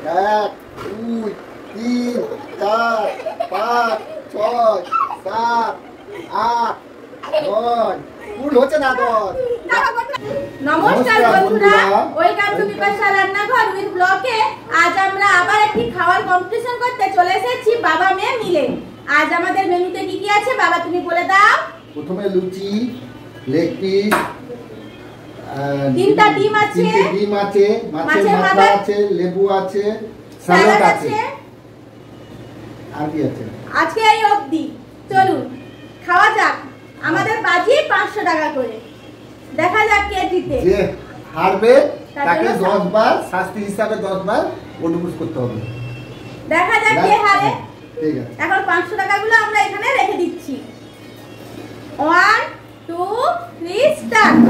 এক, দুই, তিন, চার, পাঁচ, ছয়, সাত, আট, নয়। ফুল হচ্ছে না 10। নমস্কার বন্ধুরা, ওয়েলকাম টু বিপাশা রান্নাঘর উইথ ব্লগে। আজ আমরা আবার একটি খাওয়ার কম্পিটিশন করতে চলে এসেছি বাবা মেয়ে মিলে। আজ আমাদের মেনুতে কি কি আছে বাবা তুমি বলে দাও। প্রথমে লুচি, লেগ পিস, তিনটা ডিম আছে, মাছের মাথা আছে, লেবু আছে, স্যালাড আছে। আর কি আছে? আজকে এই অবধি। চলুন খাওয়া যাক। আমাদের বাজি 500 টাকা করে। দেখা যাক কে জিতে। যে হারবে তাকে 10 বার শাস্তি হিসাবে 10 বার অনুমোদন করতে হবে। দেখা যাক কে হারে। ঠিক আছে, এখন 500 টাকাগুলো আমরা এখানে রেখে দিচ্ছি। 1 2 3 স্টার্ট।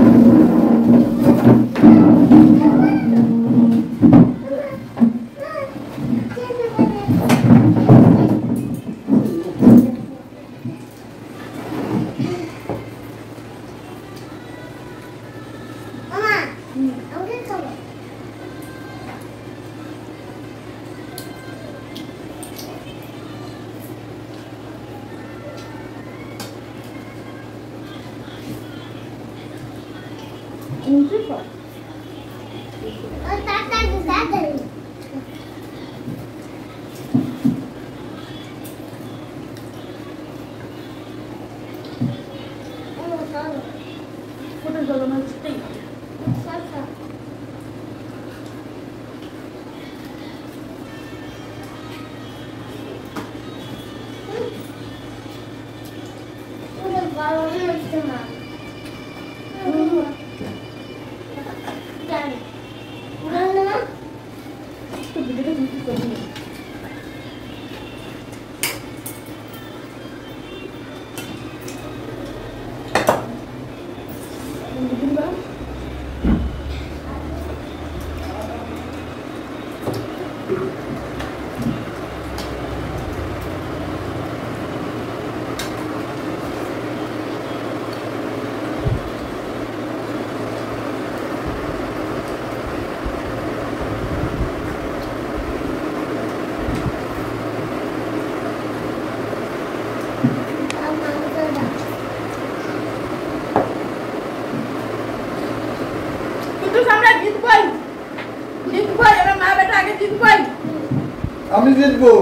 আমি জিতবো।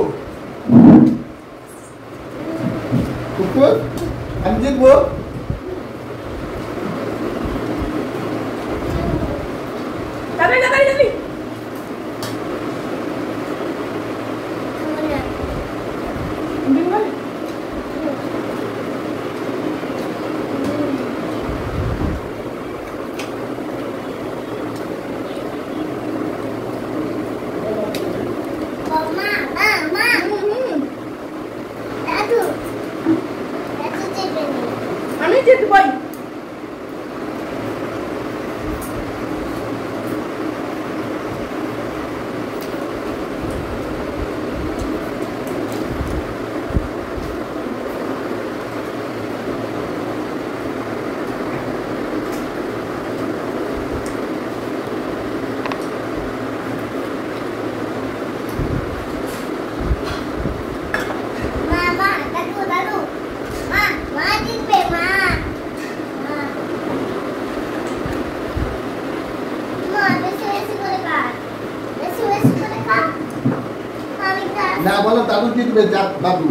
কুকুর আমি জিতবো। না বলো দাদু জিতবে। দাদু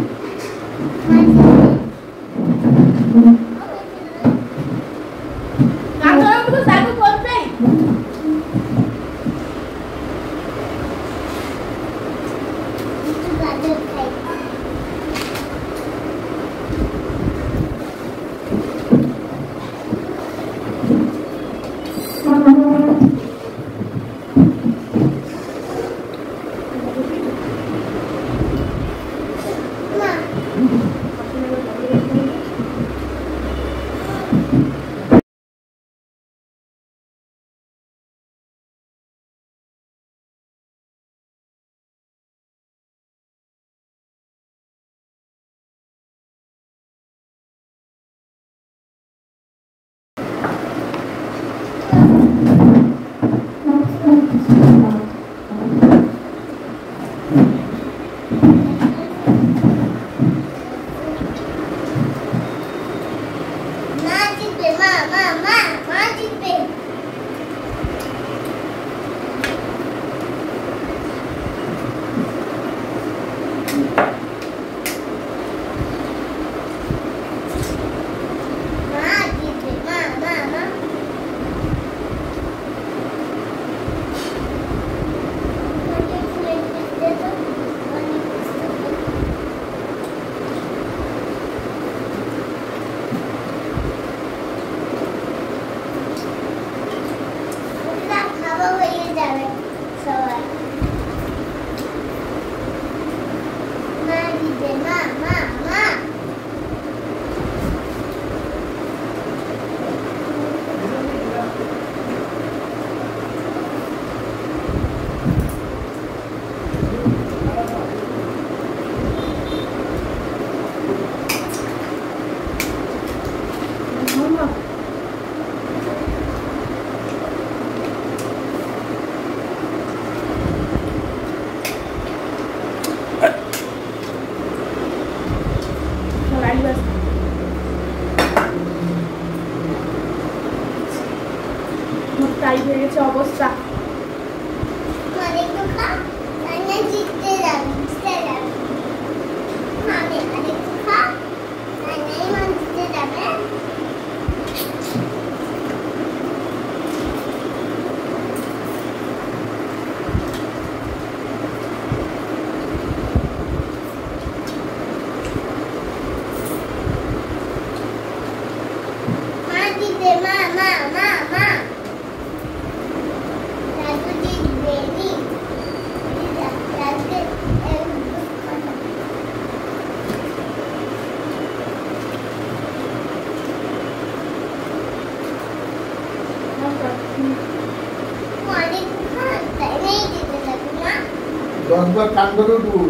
10 বার কান ধরে উঠবো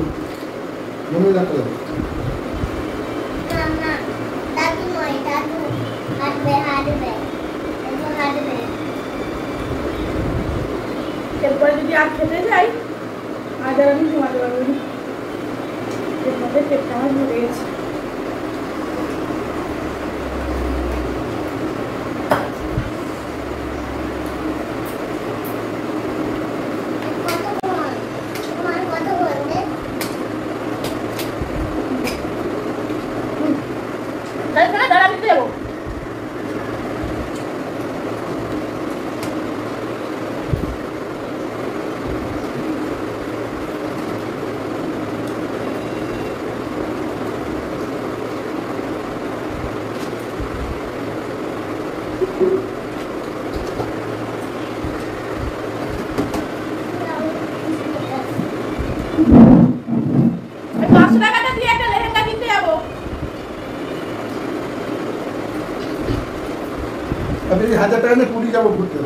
মনে রাখো। না দাদু নয়, দাদু হাঁটবে হাঁটবে হাঁটবে। এরপরে যদি আর খেতে যাই আজ আর আমি ঘুমাতে পারবো না, এর মধ্যে পেটটা আমার ভরে গেছে। আমি 1000 টাকা নিয়ে পুরী যাবো ঘুরতে।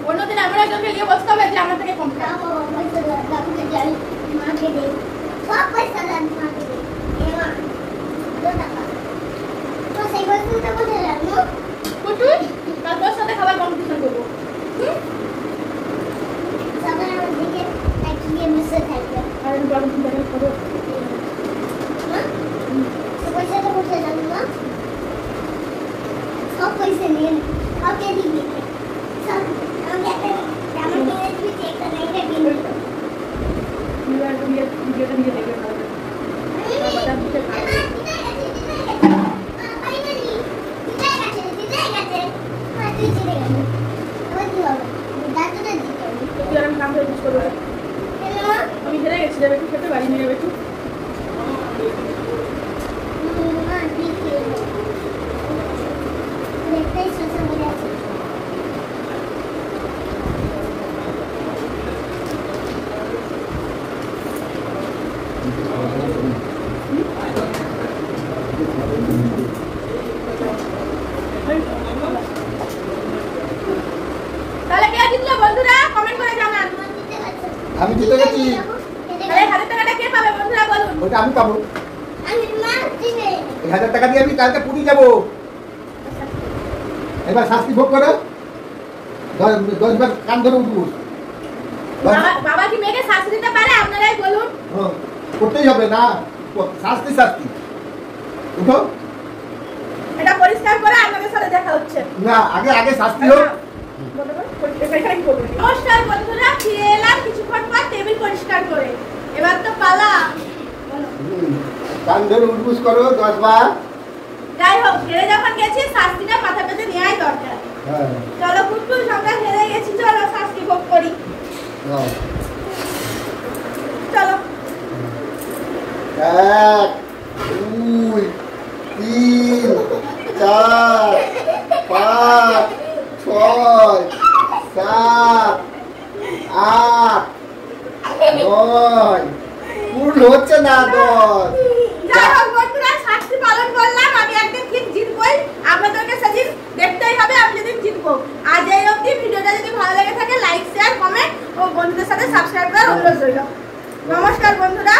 অন্যদিন আমরা তোকে নিয়ে বসতে হবে যে আমার থেকে কম সব পয়সা দান মাকে দে এমা 2 টাকা তো সেই বলতে বলে রাখো কুটুই তারপর সাথে খাবার কম্পিটিশন করব সবাই আমার দিকে তাকিয়ে বসে থাকবে আর আমি গরম দিন দেখে খাবো না সব পয়সা তো বলে রাখো না সব পয়সা নিয়ে ওকে দিবি সব আমাকে একটা আমার নিয়ে দিবি একটা না একটা দিন ভিডিওটা নিয়ে দেখবে ভালো করে বাবাটা দিতে খাবে আমি হেরে গেছি যাবে একটু খেতে বাড়ি নিয়ে যাবে একটু তাহলে কে জিতলো বন্ধুরা কমেন্ট করে জানান আমি জিতে গেছি। তাহলে 1000 টাকাটা কে পাবে বন্ধুরা বলুন ওটা আমি পাবো। আমি মা দিবে 1000 টাকা দিয়ে আমি কালকে পুরী যাব। এবার শাস্তি ভোগ করো। 10 বার কান ধরে উঠবো। বাবা কি মেয়েকে শাস্তি দিতে পারে আপনারাই বলুন। হ্যাঁ করতেই হবে না শাস্তি শাস্তি উঠো। এটা পরিষ্কার করে আপনাদের সাথে দেখা হচ্ছে না আগে শাস্তি হোক। নমস্কার বন্ধুরা ফিরে এলাম কিছুক্ষণ পর টেবিল পরিষ্কার করে। এবার তো পালা কান ধরে উঠবুস করো 10 বার। যাই হোক হেরে যখন গেছি শাস্তিটা মাথা পেতে নেওয়াই দরকার। হ্যাঁ চলো কুটকুস আমরা হেরে গেছি চলো শাস্তি ভোগ করি। চলো 1 2 3 4 5 6 7 8 9 পূর্ণ হচ্ছে না 10। যাই হোক বন্ধুরা শাস্তি পালন করলাম। আমি একদিন ঠিক জিতবই আপনাদেরকে সেদিন অনুরোধ রইল। নমস্কার বন্ধুরা।